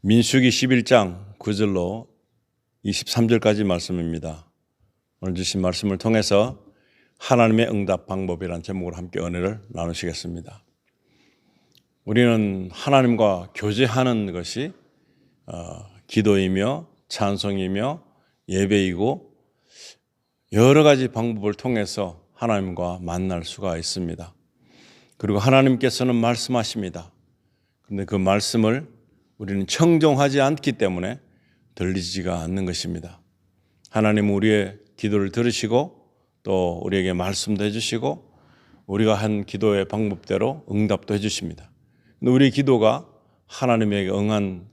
민수기 11장 9절로 23절까지 말씀입니다. 오늘 주신 말씀을 통해서 하나님의 응답 방법이라는 제목으로 함께 은혜를 나누시겠습니다. 우리는 하나님과 교제하는 것이 기도이며 찬송이며 예배이고 여러 가지 방법을 통해서 하나님과 만날 수가 있습니다. 그리고 하나님께서는 말씀하십니다. 그런데 그 말씀을 우리는 청종하지 않기 때문에 들리지가 않는 것입니다. 하나님은 우리의 기도를 들으시고 또 우리에게 말씀도 해주시고 우리가 한 기도의 방법대로 응답도 해주십니다. 근데 우리 기도가 하나님에게 응한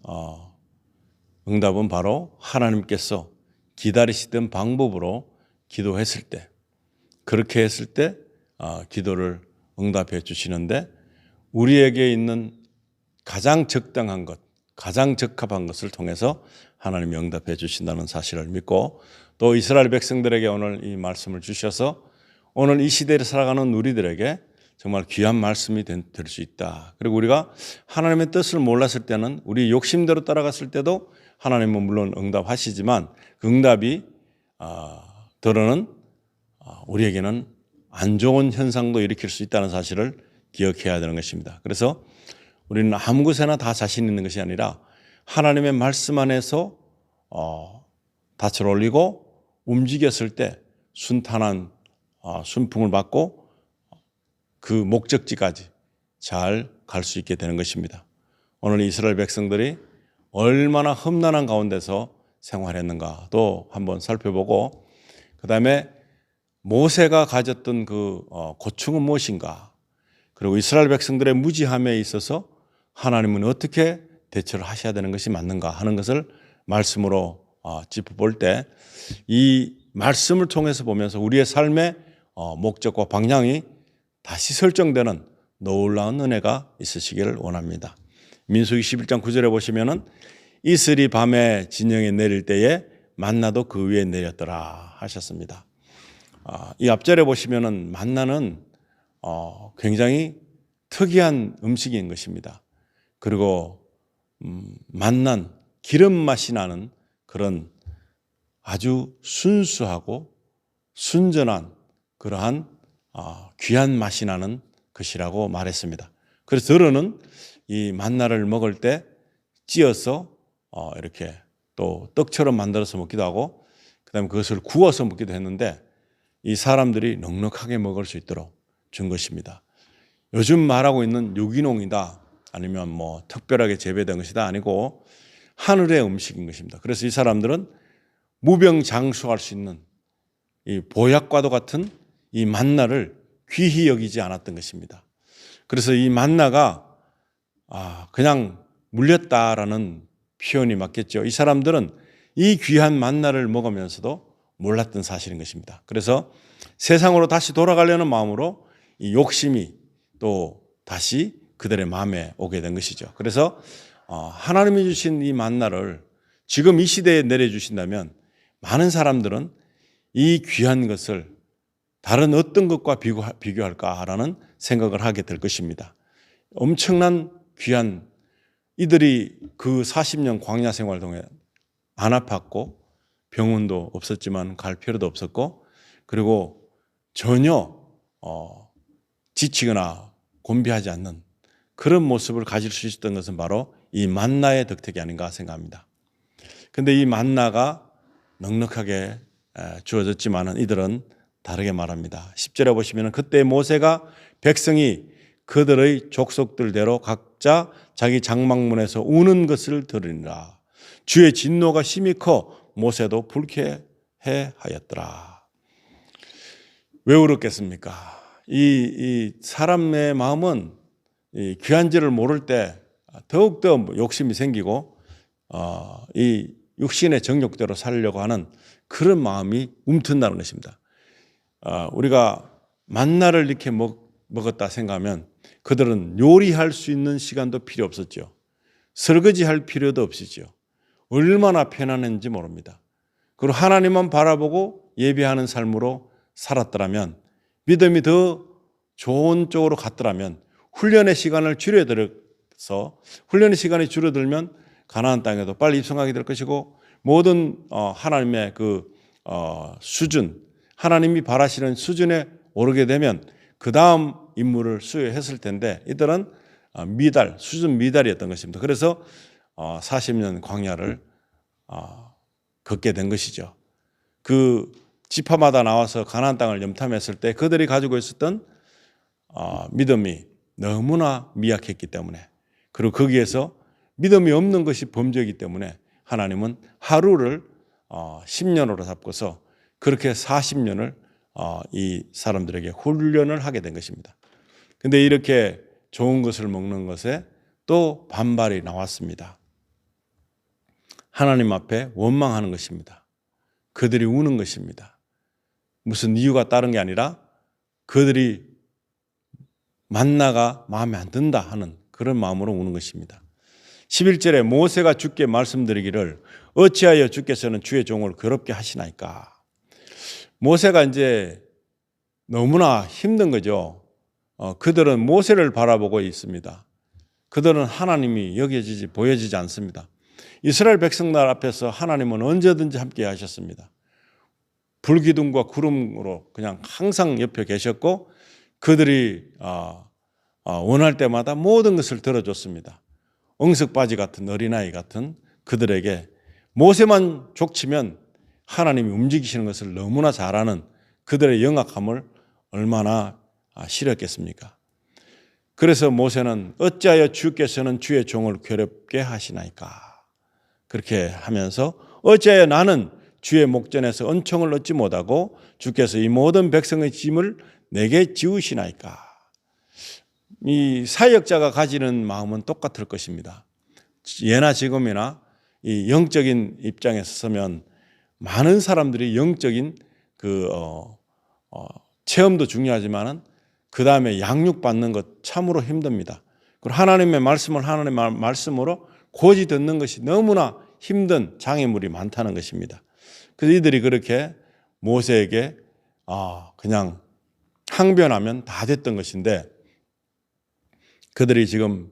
응답은 바로 하나님께서 기다리시던 방법으로 기도했을 때, 그렇게 했을 때 기도를 응답해 주시는데, 우리에게 있는 가장 적당한 것, 가장 적합한 것을 통해서 하나님이 응답해 주신다는 사실을 믿고, 또 이스라엘 백성들에게 오늘 이 말씀을 주셔서 오늘 이 시대를 살아가는 우리들에게 정말 귀한 말씀이 될 수 있다. 그리고 우리가 하나님의 뜻을 몰랐을 때는 우리 욕심대로 따라갔을 때도 하나님은 물론 응답하시지만 그 응답이 들어는 우리에게는 안 좋은 현상도 일으킬 수 있다는 사실을 기억해야 되는 것입니다. 그래서 우리는 아무 곳에나 다 자신 있는 것이 아니라 하나님의 말씀 안에서 닻을 올리고 움직였을 때 순탄한 순풍을 받고 그 목적지까지 잘 갈 수 있게 되는 것입니다. 오늘 이스라엘 백성들이 얼마나 험난한 가운데서 생활했는가도 한번 살펴보고, 그 다음에 모세가 가졌던 그 고충은 무엇인가, 그리고 이스라엘 백성들의 무지함에 있어서 하나님은 어떻게 대처를 하셔야 되는 것이 맞는가 하는 것을 말씀으로 짚어볼 때, 이 말씀을 통해서 보면서 우리의 삶의 목적과 방향이 다시 설정되는 놀라운 은혜가 있으시기를 원합니다. 민수기 11장 9절에 보시면은 이슬이 밤에 진영에 내릴 때에 만나도 그 위에 내렸더라 하셨습니다. 이 앞절에 보시면은 만나는 굉장히 특이한 음식인 것입니다. 그리고 만난 기름 맛이 나는 그런 아주 순수하고 순전한 그러한 귀한 맛이 나는 것이라고 말했습니다. 그래서 들어는 이 만나를 먹을 때 찧어서 이렇게 또 떡처럼 만들어서 먹기도 하고, 그다음에 그것을 구워서 먹기도 했는데 이 사람들이 넉넉하게 먹을 수 있도록 준 것입니다. 요즘 말하고 있는 유기농이다, 아니면 뭐 특별하게 재배된 것이다 아니고 하늘의 음식인 것입니다. 그래서 이 사람들은 무병장수할 수 있는 이 보약과도 같은 이 만나를 귀히 여기지 않았던 것입니다. 그래서 이 만나가 그냥 물렸다라는 표현이 맞겠죠. 이 사람들은 이 귀한 만나를 먹으면서도 몰랐던 사실인 것입니다. 그래서 세상으로 다시 돌아가려는 마음으로 이 욕심이 또 다시 그들의 마음에 오게 된 것이죠. 그래서 하나님이 주신 이 만나를 지금 이 시대에 내려주신다면 많은 사람들은 이 귀한 것을 다른 어떤 것과 비교할까라는 생각을 하게 될 것입니다. 엄청난 귀한, 이들이 그 40년 광야 생활 동안 안 아팠고 병원도 없었지만 갈 필요도 없었고, 그리고 전혀 지치거나 곤비하지 않는 그런 모습을 가질 수 있었던 것은 바로 이 만나의 덕택이 아닌가 생각합니다. 그런데 이 만나가 넉넉하게 주어졌지만은 이들은 다르게 말합니다. 10절에 보시면 그때 모세가 백성이 그들의 족속들대로 각자 자기 장막문에서 우는 것을 들으니라. 주의 진노가 심히 커 모세도 불쾌해 하였더라. 왜 울었겠습니까? 이 사람의 마음은 이 귀한지를 모를 때 더욱더 욕심이 생기고 이 육신의 정욕대로 살려고 하는 그런 마음이 움튼다는 것입니다. 우리가 만나를 이렇게 먹었다 생각하면 그들은 요리할 수 있는 시간도 필요 없었죠. 설거지할 필요도 없었죠. 얼마나 편안했는지 모릅니다. 그리고 하나님만 바라보고 예배하는 삶으로 살았더라면, 믿음이 더 좋은 쪽으로 갔더라면, 훈련의 시간을 줄여들어서 훈련의 시간이 줄어들면 가나안 땅에도 빨리 입성하게 될 것이고 모든 하나님의 그 수준, 하나님이 바라시는 수준에 오르게 되면 그 다음 임무를 수행했을 텐데 이들은 수준 미달이었던 것입니다. 그래서 40년 광야를 걷게 된 것이죠. 그 지파마다 나와서 가나안 땅을 염탐했을 때 그들이 가지고 있었던 믿음이 너무나 미약했기 때문에, 그리고 거기에서 믿음이 없는 것이 범죄이기 때문에 하나님은 하루를 10년으로 잡고서 그렇게 40년을 이 사람들에게 훈련을 하게 된 것입니다. 근데 이렇게 좋은 것을 먹는 것에 또 반발이 나왔습니다. 하나님 앞에 원망하는 것입니다. 그들이 우는 것입니다. 무슨 이유가 다른 게 아니라 그들이 만나가 마음에 안 든다 하는 그런 마음으로 우는 것입니다. 11절에 모세가 주께 말씀드리기를 어찌하여 주께서는 주의 종을 괴롭게 하시나이까. 모세가 이제 너무나 힘든 거죠. 그들은 모세를 바라보고 있습니다. 그들은 하나님이 여겨지지 보여지지 않습니다. 이스라엘 백성들 앞에서 하나님은 언제든지 함께 하셨습니다. 불기둥과 구름으로 그냥 항상 옆에 계셨고 그들이 원할 때마다 모든 것을 들어줬습니다. 엉석바지 같은 어린아이 같은 그들에게 모세만 족치면 하나님이 움직이시는 것을 너무나 잘 아는 그들의 영악함을 얼마나 싫었겠습니까? 그래서 모세는 어찌하여 주께서는 주의 종을 괴롭게 하시나이까. 그렇게 하면서 어찌하여 나는 주의 목전에서 은총을 얻지 못하고 주께서 이 모든 백성의 짐을 내게 지우시나이까. 이 사역자가 가지는 마음은 똑같을 것입니다. 예나 지금이나 이 영적인 입장에서 서면 많은 사람들이 영적인 체험도 중요하지만은 그 다음에 양육받는 것 참으로 힘듭니다. 그리고 하나님의 말씀을 하나님의 말씀으로 고지 듣는 것이 너무나 힘든 장애물이 많다는 것입니다. 그래서 이들이 그렇게 모세에게 그냥 항변하면 다 됐던 것인데 그들이 지금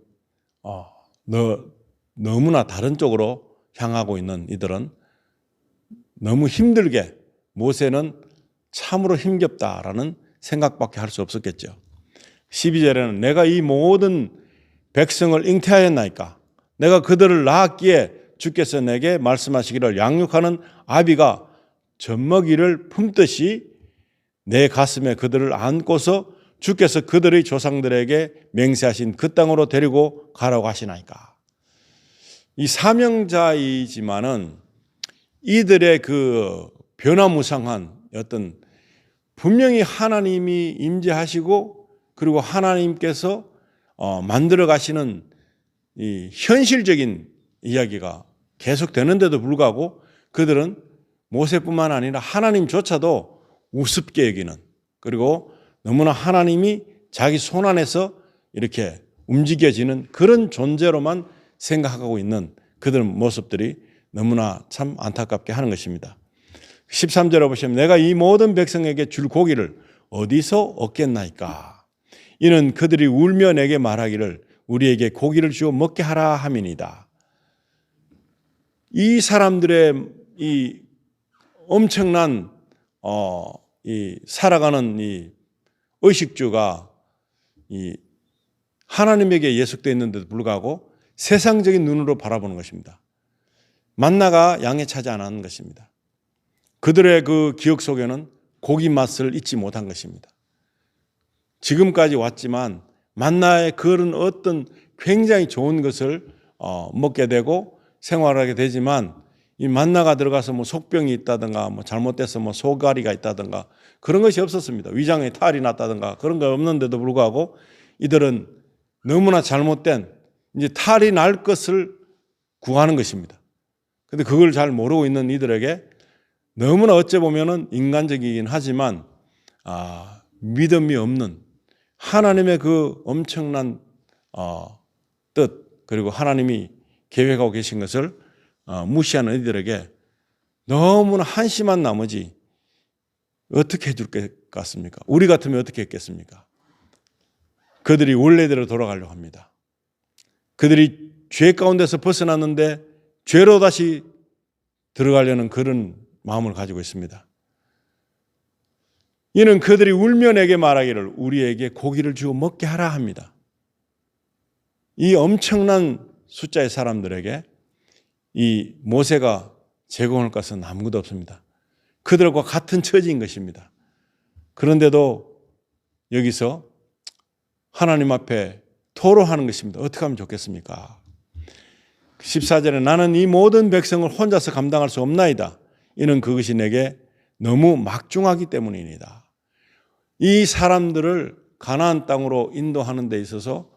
너무나 다른 쪽으로 향하고 있는 이들은 너무 힘들게 모세는 참으로 힘겹다라는 생각밖에 할 수 없었겠죠. 12절에는 내가 이 모든 백성을 잉태하였나이까. 내가 그들을 낳았기에 주께서 내게 말씀하시기를 양육하는 아비가 젖먹이를 품듯이 내 가슴에 그들을 안고서 주께서 그들의 조상들에게 맹세하신 그 땅으로 데리고 가라고 하시나이까. 이 사명자이지만은 이들의 그 변화무쌍한 어떤 분명히 하나님이 임재하시고 그리고 하나님께서 만들어 가시는 이 현실적인 이야기가 계속되는데도 불구하고 그들은 모세뿐만 아니라 하나님조차도 우습게 여기는, 그리고 너무나 하나님이 자기 손 안에서 이렇게 움직여지는 그런 존재로만 생각하고 있는 그들 모습들이 너무나 참 안타깝게 하는 것입니다. 13절에 보시면 내가 이 모든 백성에게 줄 고기를 어디서 얻겠나이까. 이는 그들이 울며 내게 말하기를 우리에게 고기를 주어 먹게 하라 함이니이다. 이 사람들의 이 엄청난 이 살아가는 이 의식주가 이 하나님에게 예속되어 있는데도 불구하고 세상적인 눈으로 바라보는 것입니다. 만나가 양에 차지 않은 것입니다. 그들의 그 기억 속에는 고기 맛을 잊지 못한 것입니다. 지금까지 왔지만 만나의 그런 어떤 굉장히 좋은 것을 먹게 되고 생활하게 되지만 이 만나가 들어가서 뭐 속병이 있다든가 뭐 잘못돼서 뭐 소가리가 있다든가 그런 것이 없었습니다. 위장에 탈이 났다든가 그런 거 없는데도 불구하고 이들은 너무나 잘못된 이제 탈이 날 것을 구하는 것입니다. 근데 그걸 잘 모르고 있는 이들에게 너무나 어찌 보면은 인간적이긴 하지만 믿음이 없는 하나님의 그 엄청난 뜻, 그리고 하나님이 계획하고 계신 것을 무시하는 이들에게 너무나 한심한 나머지 어떻게 해줄 것 같습니까? 우리 같으면 어떻게 했겠습니까? 그들이 원래대로 돌아가려고 합니다. 그들이 죄 가운데서 벗어났는데 죄로 다시 들어가려는 그런 마음을 가지고 있습니다. 이는 그들이 울며 내게 말하기를 우리에게 고기를 주어 먹게 하라 합니다. 이 엄청난 숫자의 사람들에게 이 모세가 제공할 것은 아무것도 없습니다. 그들과 같은 처지인 것입니다. 그런데도 여기서 하나님 앞에 토로하는 것입니다. 어떻게 하면 좋겠습니까? 14절에 나는 이 모든 백성을 혼자서 감당할 수 없나이다. 이는 그것이 내게 너무 막중하기 때문이니다. 이 사람들을 가나안 땅으로 인도하는 데 있어서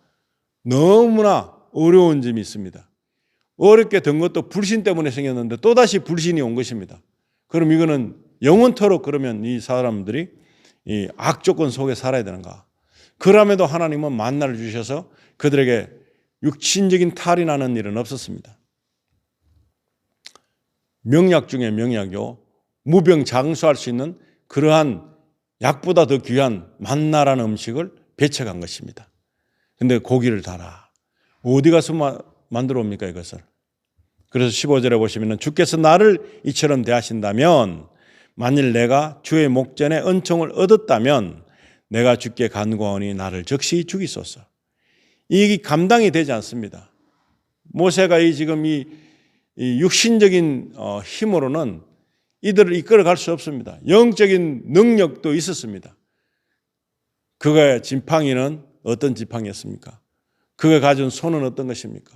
너무나 어려운 점이 있습니다. 어렵게 된 것도 불신 때문에 생겼는데 또다시 불신이 온 것입니다. 그럼 이거는 영원토록 그러면 이 사람들이 이 악조건 속에 살아야 되는가? 그럼에도 하나님은 만나를 주셔서 그들에게 육신적인 탈이 나는 일은 없었습니다. 명약 중에 명약이요. 무병장수할 수 있는 그러한 약보다 더 귀한 만나라는 음식을 배척한 것입니다. 그런데 고기를 달아. 어디 가서 만들어 옵니까 이것을? 그래서 15절에 보시면 주께서 나를 이처럼 대하신다면 만일 내가 주의 목전에 은총을 얻었다면 내가 주께 간구하오니 나를 즉시 죽이소서. 이 감당이 되지 않습니다. 모세가 지금 이 육신적인 힘으로는 이들을 이끌어갈 수 없습니다. 영적인 능력도 있었습니다. 그가 지팡이는 어떤 지팡이였습니까? 그가 가진 손은 어떤 것입니까?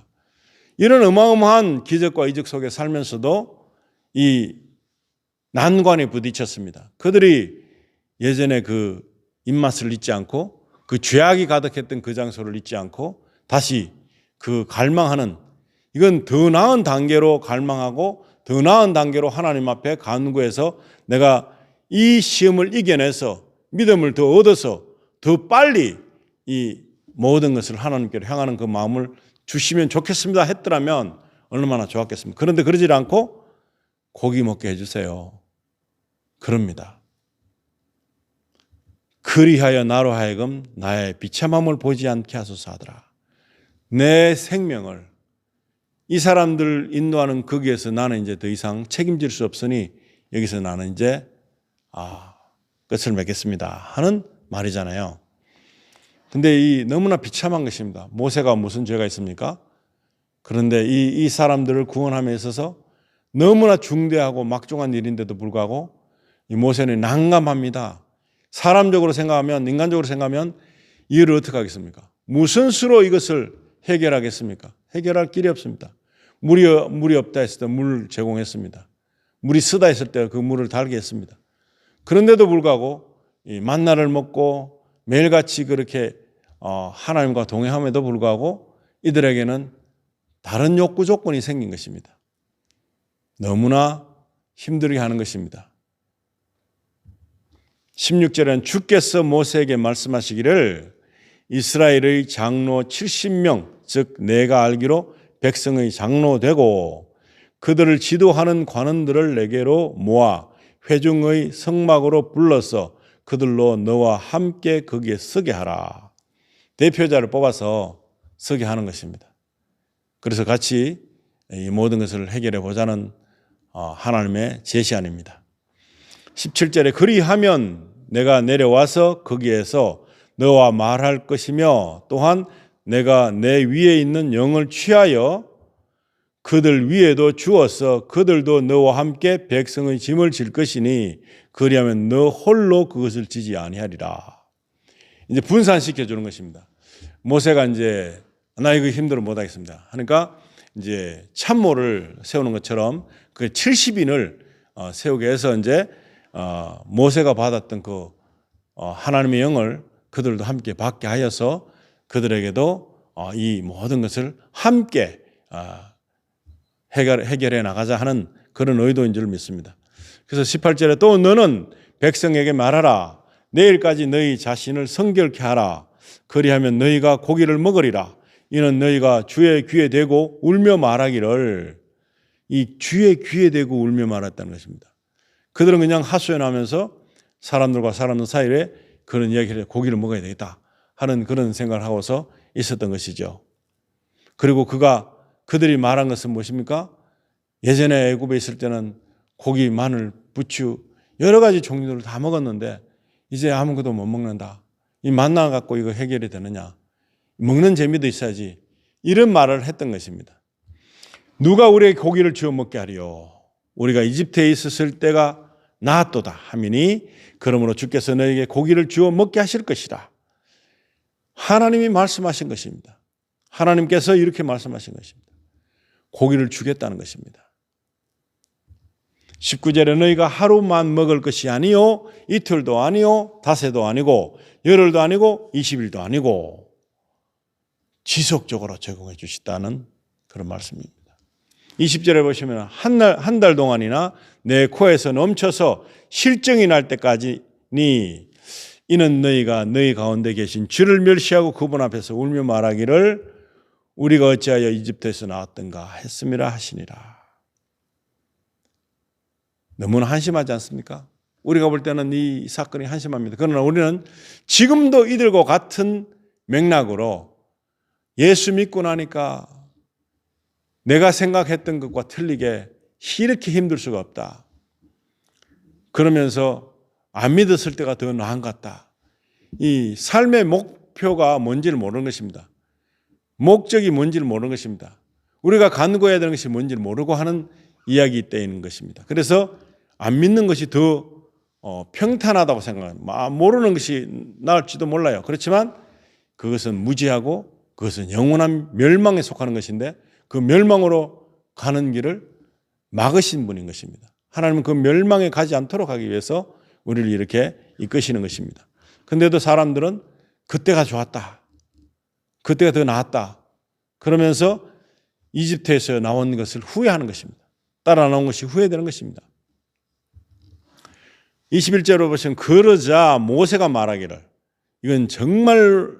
이런 어마어마한 기적과 이적 속에 살면서도 이 난관에 부딪혔습니다. 그들이 예전에 그 입맛을 잊지 않고 그 죄악이 가득했던 그 장소를 잊지 않고 다시 그 갈망하는, 이건 더 나은 단계로 갈망하고 더 나은 단계로 하나님 앞에 간구해서 내가 이 시험을 이겨내서 믿음을 더 얻어서 더 빨리 이 모든 것을 하나님께로 향하는 그 마음을 주시면 좋겠습니다 했더라면 얼마나 좋았겠습니까? 그런데 그러지 않고 고기 먹게 해주세요. 그럽니다. 그리하여 나로 하여금 나의 비참함을 보지 않게 하소서 하더라. 내 생명을 이 사람들 인도하는 거기에서 나는 이제 더 이상 책임질 수 없으니 여기서 나는 이제 끝을 맺겠습니다 하는 말이잖아요. 근데 너무나 비참한 것입니다. 모세가 무슨 죄가 있습니까? 그런데 이 사람들을 구원함에 있어서 너무나 중대하고 막중한 일인데도 불구하고 이 모세는 난감합니다. 사람적으로 생각하면, 인간적으로 생각하면 이 일을 어떻게 하겠습니까? 무슨 수로 이것을 해결하겠습니까? 해결할 길이 없습니다. 물이 없다 했을 때 물 제공했습니다. 물이 쓰다 했을 때 그 물을 달게 했습니다. 그런데도 불구하고 이 만나를 먹고 매일같이 그렇게 하나님과 동행함에도 불구하고 이들에게는 다른 욕구 조건이 생긴 것입니다. 너무나 힘들게 하는 것입니다. 16절에는 주께서 모세에게 말씀하시기를 이스라엘의 장로 70명 즉 내가 알기로 백성의 장로 되고 그들을 지도하는 관원들을 내게로 모아 회중의 성막으로 불러서 그들로 너와 함께 거기에 서게 하라. 대표자를 뽑아서 서게 하는 것입니다. 그래서 같이 이 모든 것을 해결해 보자는 하나님의 제시안입니다. 17절에 그리하면 내가 내려와서 거기에서 너와 말할 것이며 또한 내가 내 위에 있는 영을 취하여 그들 위에도 주어서 그들도 너와 함께 백성의 짐을 질 것이니 그리하면 너 홀로 그것을 지지 아니하리라. 이제 분산시켜 주는 것입니다. 모세가 이제 나 이거 힘들어 못 하겠습니다. 그러니까 이제 참모를 세우는 것처럼 그 70인을 세우게 해서 이제 모세가 받았던 그 하나님의 영을 그들도 함께 받게 하여서 그들에게도 이 모든 것을 함께 해결해 나가자 하는 그런 의도인 줄 믿습니다. 그래서 18절에 또 너는 백성에게 말하라. 내일까지 너희 자신을 성결케 하라. 그리하면 너희가 고기를 먹으리라. 이는 너희가 주의 귀에 대고 울며 말하기를, 이 주의 귀에 대고 울며 말했다는 것입니다. 그들은 그냥 하소연하면서 사람들과 사람들 사이에 그런 이야기를 고기를 먹어야 되겠다 하는 그런 생각을 하고서 있었던 것이죠. 그리고 그가 그들이 말한 것은 무엇입니까? 예전에 애굽에 있을 때는 고기, 마늘, 부추 여러 가지 종류를 다 먹었는데 이제 아무것도 못 먹는다. 이 만나 갖고 이거 해결이 되느냐? 먹는 재미도 있어야지. 이런 말을 했던 것입니다. 누가 우리에게 고기를 주어 먹게 하리요? 우리가 이집트에 있었을 때가 나았도다 하미니 그러므로 주께서 너에게 고기를 주어 먹게 하실 것이라. 하나님이 말씀하신 것입니다. 하나님께서 이렇게 말씀하신 것입니다. 고기를 주겠다는 것입니다. 19절에 너희가 하루만 먹을 것이 아니요 이틀도 아니요 닷새도 아니고 열흘도 아니고 20일도 아니고 지속적으로 제공해 주시다는 그런 말씀입니다. 20절에 보시면 한 달 동안이나 내 코에서 넘쳐서 실정이 날 때까지니 이는 너희가 너희 가운데 계신 주를 멸시하고 그분 앞에서 울며 말하기를 우리가 어찌하여 이집트에서 나왔던가 했음이라 하시니라. 너무나 한심하지 않습니까? 우리가 볼 때는 이 사건이 한심합니다. 그러나 우리는 지금도 이들과 같은 맥락으로 예수 믿고 나니까 내가 생각했던 것과 틀리게 이렇게 힘들 수가 없다. 그러면서 안 믿었을 때가 더 나은 것 같다. 이 삶의 목표가 뭔지를 모르는 것입니다. 목적이 뭔지를 모르는 것입니다. 우리가 간구해야 되는 것이 뭔지를 모르고 하는 이야기 때인 것입니다. 그래서 안 믿는 것이 더 평탄하다고 생각합니다. 모르는 것이 나을지도 몰라요. 그렇지만 그것은 무지하고 그것은 영원한 멸망에 속하는 것인데 그 멸망으로 가는 길을 막으신 분인 것입니다. 하나님은 그 멸망에 가지 않도록 하기 위해서 우리를 이렇게 이끄시는 것입니다. 그런데도 사람들은 그때가 좋았다. 그때가 더 나았다. 그러면서 이집트에서 나온 것을 후회하는 것입니다. 따라 나온 것이 후회되는 것입니다. 21절로 보시면 그러자 모세가 말하기를 이건 정말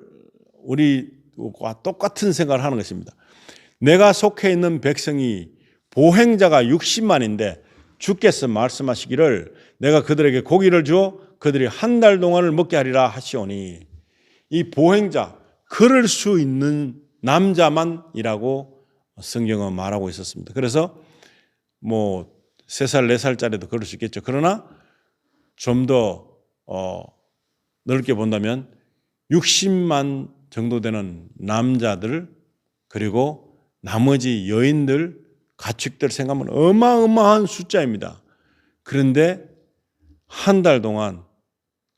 우리와 똑같은 생각을 하는 것입니다. 내가 속해 있는 백성이 보행자가 60만인데 주께서 말씀하시기를 내가 그들에게 고기를 주어 그들이 한 달 동안을 먹게 하리라 하시오니 이 보행자 걸을 수 있는 남자만이라고 성경은 말하고 있었습니다. 그래서 뭐 3살, 4살짜리도 걸을 수 있겠죠. 그러나 좀 더 넓게 본다면 60만 정도 되는 남자들 그리고 나머지 여인들, 가축들 생각하면 어마어마한 숫자입니다. 그런데 한 달 동안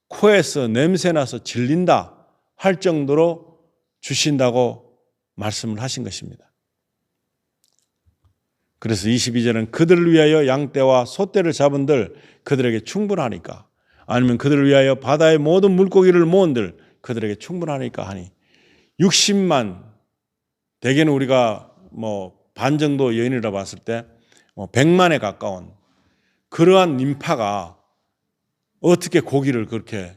코에서 냄새나서 질린다 할 정도로 주신다고 말씀을 하신 것입니다. 그래서 22절은 그들을 위하여 양떼와 소떼를 잡은들 그들에게 충분하니까 아니면 그들을 위하여 바다의 모든 물고기를 모은들 그들에게 충분하니까 하니 60만 대개는 우리가 반 정도 여인이라 봤을 때 100만에 가까운 그러한 인파가 어떻게 고기를 그렇게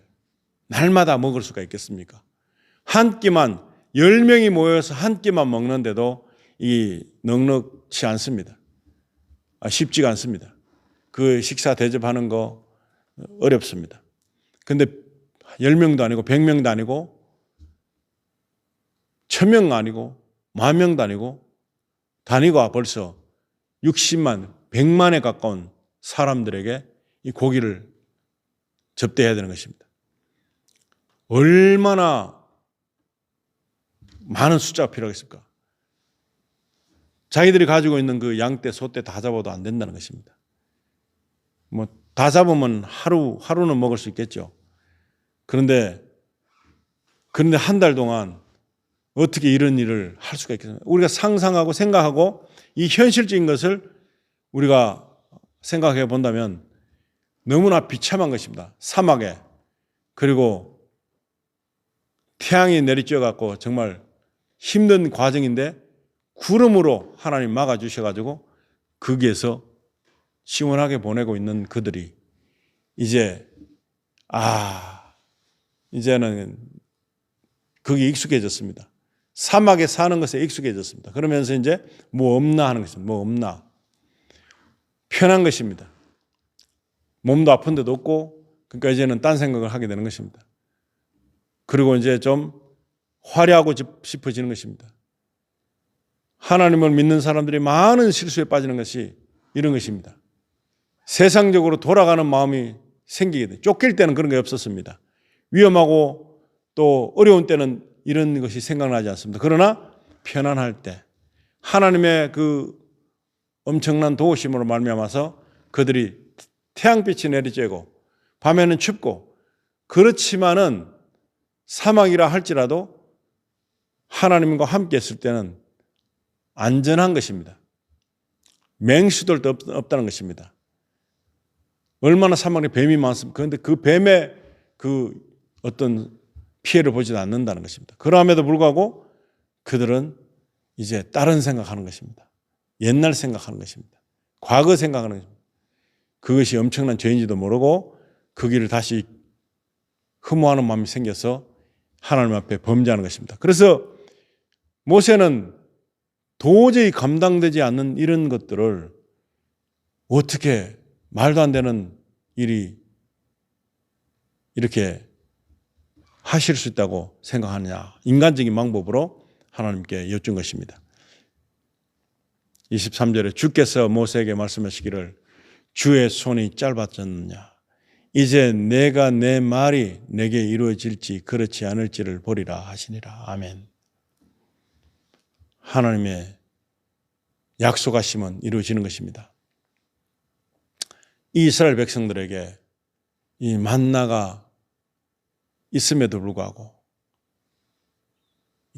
날마다 먹을 수가 있겠습니까? 한 끼만 10명이 모여서 한 끼만 먹는데도 이 넉넉치 않습니다. 쉽지가 않습니다. 그 식사 대접하는 거 어렵습니다. 근데 10명도 아니고 100명도 아니고 1000명 아니고 10,000명도 아니고 단위가 벌써 60만, 100만에 가까운 사람들에게 이 고기를 접대해야 되는 것입니다. 얼마나 많은 숫자가 필요하겠습니까? 자기들이 가지고 있는 그 양떼, 소떼 다 잡아도 안 된다는 것입니다. 다 잡으면 하루는 먹을 수 있겠죠. 그런데 한 달 동안 어떻게 이런 일을 할 수가 있겠습니까? 우리가 상상하고 생각하고 이 현실적인 것을 우리가 생각해 본다면 너무나 비참한 것입니다. 사막에 그리고 태양이 내리쬐어 갖고 정말 힘든 과정인데 구름으로 하나님 막아주셔가지고 거기에서 시원하게 보내고 있는 그들이 이제는 거기 익숙해졌습니다. 사막에 사는 것에 익숙해졌습니다. 그러면서 이제 뭐 없나 하는 것입니다. 뭐 없나. 편한 것입니다. 몸도 아픈 데도 없고 그러니까 이제는 딴 생각을 하게 되는 것입니다. 그리고 이제 좀 화려하고 싶어지는 것입니다. 하나님을 믿는 사람들이 많은 실수에 빠지는 것이 이런 것입니다. 세상적으로 돌아가는 마음이 생기게 돼. 쫓길 때는 그런 게 없었습니다. 위험하고 또 어려운 때는 이런 것이 생각나지 않습니다. 그러나 편안할 때 하나님의 그 엄청난 도우심으로 말미암아서 그들이 태양빛이 내리쬐고 밤에는 춥고 그렇지만은 사막이라 할지라도 하나님과 함께 있을 때는 안전한 것입니다. 맹수들도 없다는 것입니다. 얼마나 사막에 뱀이 많습니까? 그런데 그 뱀의 그 어떤 피해를 보지도 않는다는 것입니다. 그럼에도 불구하고 그들은 이제 다른 생각하는 것입니다. 옛날 생각하는 것입니다. 과거 생각하는 것입니다. 그것이 엄청난 죄인지도 모르고 그 길을 다시 흠모하는 마음이 생겨서 하나님 앞에 범죄하는 것입니다. 그래서 모세는 도저히 감당되지 않는 이런 것들을 어떻게 말도 안 되는 일이 이렇게 하실 수 있다고 생각하느냐. 인간적인 방법으로 하나님께 여쭌 것입니다. 23절에 주께서 모세에게 말씀하시기를 주의 손이 짧아졌느냐. 이제 내가 내 말이 내게 이루어질지 그렇지 않을지를 보리라 하시니라. 아멘. 하나님의 약속하심은 이루어지는 것입니다. 이 이스라엘 백성들에게 이 만나가 있음에도 불구하고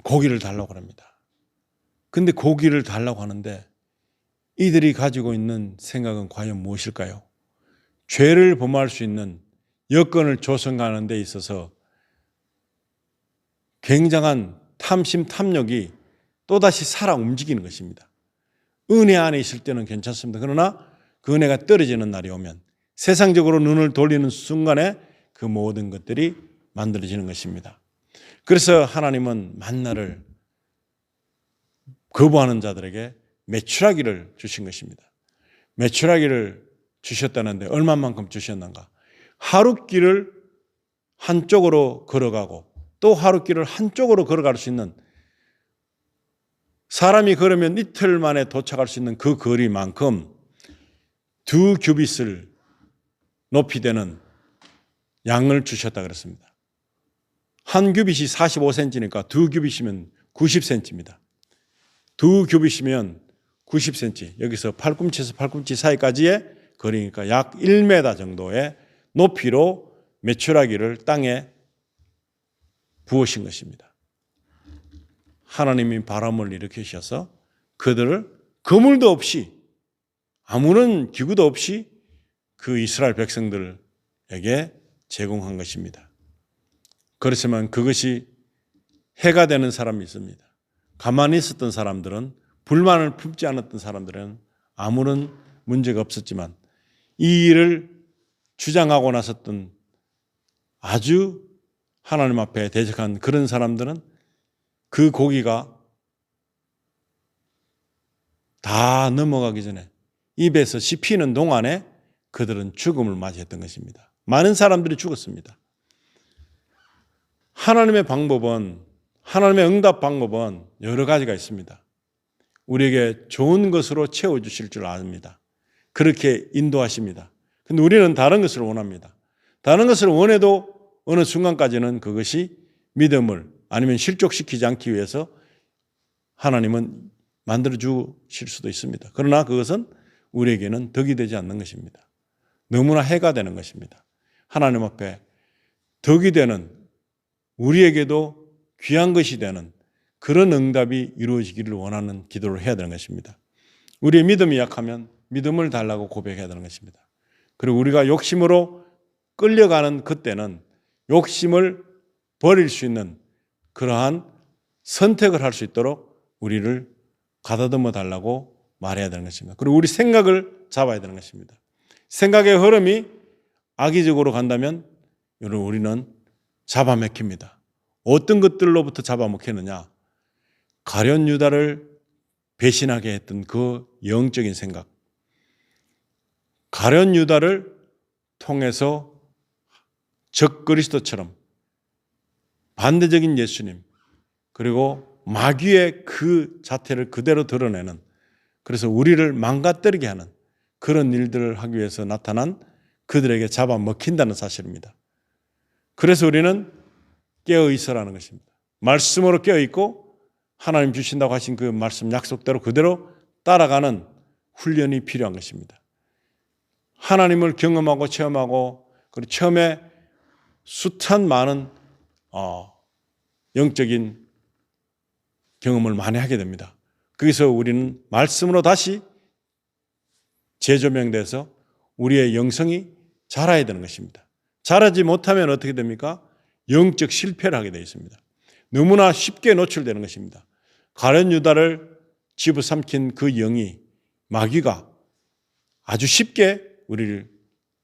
고기를 달라고 합니다. 근데 고기를 달라고 하는데 이들이 가지고 있는 생각은 과연 무엇일까요? 죄를 범할 수 있는 여건을 조성하는 데 있어서 굉장한 탐심, 탐욕이 또다시 살아 움직이는 것입니다. 은혜 안에 있을 때는 괜찮습니다. 그러나 그 은혜가 떨어지는 날이 오면 세상적으로 눈을 돌리는 순간에 그 모든 것들이 만들어지는 것입니다. 그래서 하나님은 만나를 거부하는 자들에게 메추라기를 주신 것입니다. 메추라기를 주셨다는데 얼마만큼 주셨는가? 하룻길을 한쪽으로 걸어가고 또 하룻길을 한쪽으로 걸어갈 수 있는, 사람이 걸으면 이틀 만에 도착할 수 있는 그 거리만큼 2규빗을 높이 되는 양을 주셨다 그랬습니다. 한 규빗이 45cm니까 2규빗이면 90cm입니다. 2규빗이면 90cm, 여기서 팔꿈치에서 팔꿈치 사이까지의 거리니까 약 1m 정도의 높이로 메추라기를 땅에 부으신 것입니다. 하나님이 바람을 일으키셔서 그들을 그물도 없이 아무런 기구도 없이 그 이스라엘 백성들에게 제공한 것입니다. 그렇지만 그것이 해가 되는 사람이 있습니다. 가만히 있었던 사람들은, 불만을 품지 않았던 사람들은 아무런 문제가 없었지만 이 일을 주장하고 나섰던 아주 하나님 앞에 대적한 그런 사람들은 그 고기가 다 넘어가기 전에 입에서 씹히는 동안에 그들은 죽음을 맞이했던 것입니다. 많은 사람들이 죽었습니다. 하나님의 방법은, 하나님의 응답 방법은 여러 가지가 있습니다. 우리에게 좋은 것으로 채워주실 줄 압니다. 그렇게 인도하십니다. 근데 우리는 다른 것을 원합니다. 다른 것을 원해도 어느 순간까지는 그것이 믿음을 아니면 실족시키지 않기 위해서 하나님은 만들어 주실 수도 있습니다. 그러나 그것은 우리에게는 덕이 되지 않는 것입니다. 너무나 해가 되는 것입니다. 하나님 앞에 덕이 되는, 우리에게도 귀한 것이 되는 그런 응답이 이루어지기를 원하는 기도를 해야 되는 것입니다. 우리의 믿음이 약하면 믿음을 달라고 고백해야 되는 것입니다. 그리고 우리가 욕심으로 끌려가는 그때는 욕심을 버릴 수 있는 그러한 선택을 할 수 있도록 우리를 가다듬어 달라고 말해야 되는 것입니다. 그리고 우리 생각을 잡아야 되는 것입니다. 생각의 흐름이 악의적으로 간다면 우리는 잡아먹힙니다. 어떤 것들로부터 잡아먹혔느냐? 가룟 유다를 배신하게 했던 그 영적인 생각, 가룟 유다를 통해서 적 그리스도처럼 반대적인 예수님, 그리고 마귀의 그 자태를 그대로 드러내는, 그래서 우리를 망가뜨리게 하는 그런 일들을 하기 위해서 나타난 그들에게 잡아먹힌다는 사실입니다. 그래서 우리는 깨어 있으라는 것입니다. 말씀으로 깨어 있고 하나님 주신다고 하신 그 말씀 약속대로 그대로 따라가는 훈련이 필요한 것입니다. 하나님을 경험하고 체험하고, 그리고 처음에 숱한 많은 영적인 경험을 많이 하게 됩니다. 거기서 우리는 말씀으로 다시 재조명돼서 우리의 영성이 자라야 되는 것입니다. 자라지 못하면 어떻게 됩니까? 영적 실패를 하게 되어 있습니다. 너무나 쉽게 노출되는 것입니다. 가룟 유다를 집어삼킨 그 영이, 마귀가 아주 쉽게 우리를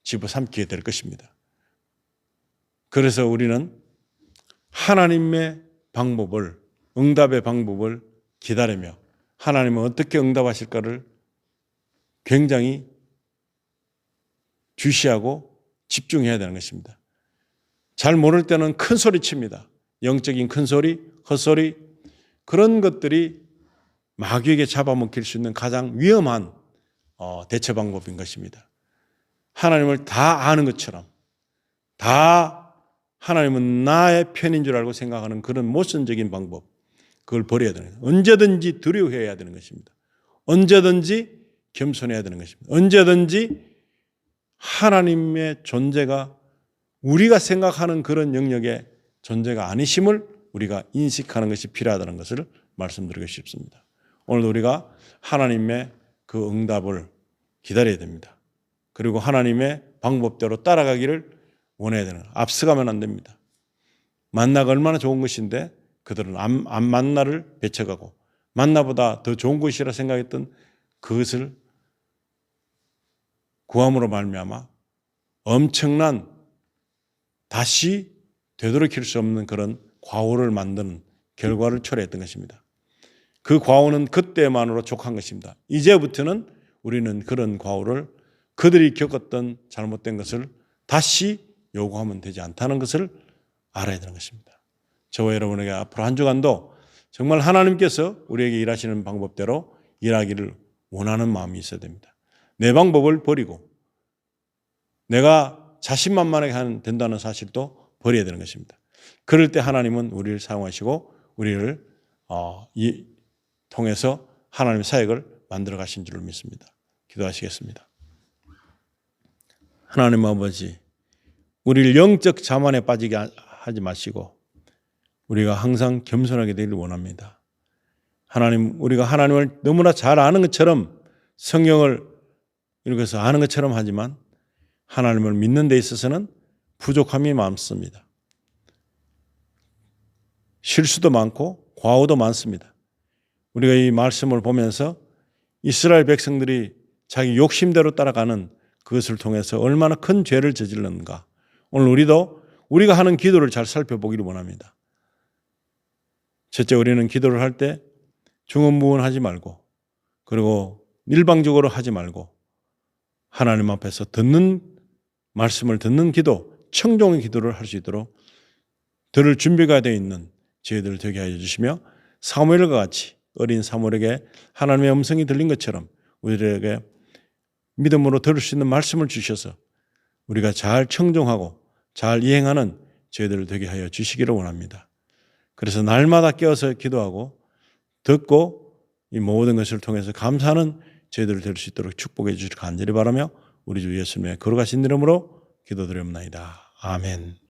집어삼키게 될 것입니다. 그래서 우리는 하나님의 방법을, 응답의 방법을 기다리며 하나님은 어떻게 응답하실까를 굉장히 주시하고 집중해야 되는 것입니다. 잘 모를 때는 큰 소리 칩니다. 영적인 큰 소리, 헛소리, 그런 것들이 마귀에게 잡아먹힐 수 있는 가장 위험한 대처 방법인 것입니다. 하나님을 다 아는 것처럼, 다 하나님은 나의 편인 줄 알고 생각하는 그런 모순적인 방법, 그걸 버려야 되는 거예요. 언제든지 두려워해야 되는 것입니다. 언제든지 겸손해야 되는 것입니다. 언제든지 하나님의 존재가 우리가 생각하는 그런 영역의 존재가 아니심을 우리가 인식하는 것이 필요하다는 것을 말씀드리고 싶습니다. 오늘 우리가 하나님의 그 응답을 기다려야 됩니다. 그리고 하나님의 방법대로 따라가기를 원해야 되는, 앞서가면 안 됩니다. 만나가 얼마나 좋은 것인데 그들은 안 만나를 배척하고 만나보다 더 좋은 것이라 생각했던 그것을 구함으로 말미암아 엄청난, 다시 되돌이킬 수 없는 그런 과오를 만드는 결과를 초래했던 것입니다. 그 과오는 그때만으로 족한 것입니다. 이제부터는 우리는 그런 과오를, 그들이 겪었던 잘못된 것을 다시 요구하면 되지 않다는 것을 알아야 되는 것입니다. 저와 여러분에게 앞으로 한 주간도 정말 하나님께서 우리에게 일하시는 방법대로 일하기를 원하는 마음이 있어야 됩니다. 내 방법을 버리고 내가 자신만만하게 된다는 사실도 버려야 되는 것입니다. 그럴 때 하나님은 우리를 사용하시고 우리를 통해서 하나님의 사역을 만들어 가신 줄을 믿습니다. 기도하시겠습니다. 하나님 아버지, 우리를 영적 자만에 빠지게 하지 마시고 우리가 항상 겸손하게 되기를 원합니다. 하나님, 우리가 하나님을 너무나 잘 아는 것처럼, 성경을 읽어서 아는 것처럼 하지만 하나님을 믿는 데 있어서는 부족함이 많습니다. 실수도 많고 과오도 많습니다. 우리가 이 말씀을 보면서 이스라엘 백성들이 자기 욕심대로 따라가는 그것을 통해서 얼마나 큰 죄를 저질렀는가. 오늘 우리도 우리가 하는 기도를 잘 살펴보기를 원합니다. 첫째, 우리는 기도를 할 때 중언부언하지 말고, 그리고 일방적으로 하지 말고 하나님 앞에서 말씀을 듣는 기도, 청종의 기도를 할 수 있도록 들을 준비가 되어 있는 저희들 되게 하여 주시며, 사무엘과 같이 어린 사무엘에게 하나님의 음성이 들린 것처럼 우리에게 믿음으로 들을 수 있는 말씀을 주셔서 우리가 잘 청종하고 잘 이행하는 저희들을 되게 하여 주시기를 원합니다. 그래서 날마다 깨어서 기도하고 듣고 이 모든 것을 통해서 감사하는 저희들을 될 수 있도록 축복해 주시길 간절히 바라며 우리 주 예수님의 거룩하신 이름으로 기도드립니다. 아멘.